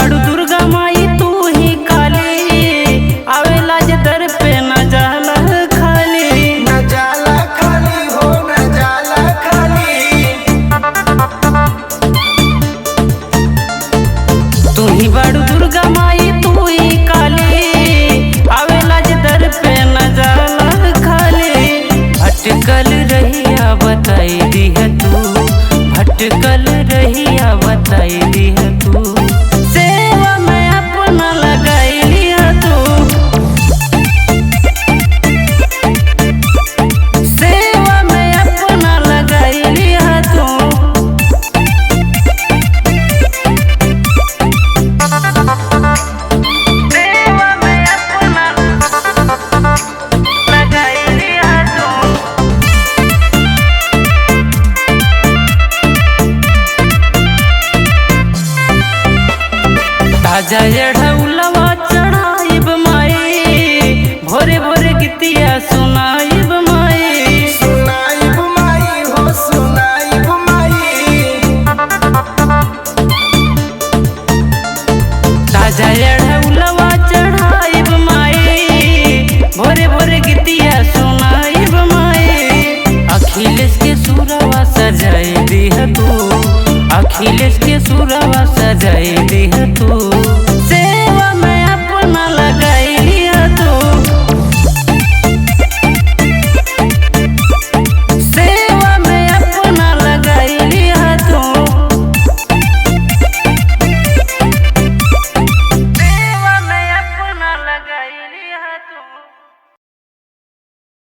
बाड़ू दुर्गा माई तू ही काली, आवेला जे दर पे न जाला खाली, न जाला खाली हो न जाला खाली। तू ही बाड़ू दुर्गा माई तू ही काली, आवेला जे दर पे न जाला खाली। भटकल रहिया बताई दी है तू, भटकल रहिया बताई दी है तू, सेवा में अपना लगाई लिया तू, सेवा में अपना लगाई लिया तू। सेवा में अपना लगाई लिया तू। ताजा जढ़ौलवा चढ़ाइब माई, भोरे भोरे गीतिया सुनाइब माई, सुनाइब माई हो सुनाइब माई। ताजा जढ़ौलवा चढ़ाइब माई, भोरे भोरे गीतिया सुनाइब माई। अखिलेश के सुरवा सजाई दी है तू, अखिलेश के सुरवा सजाई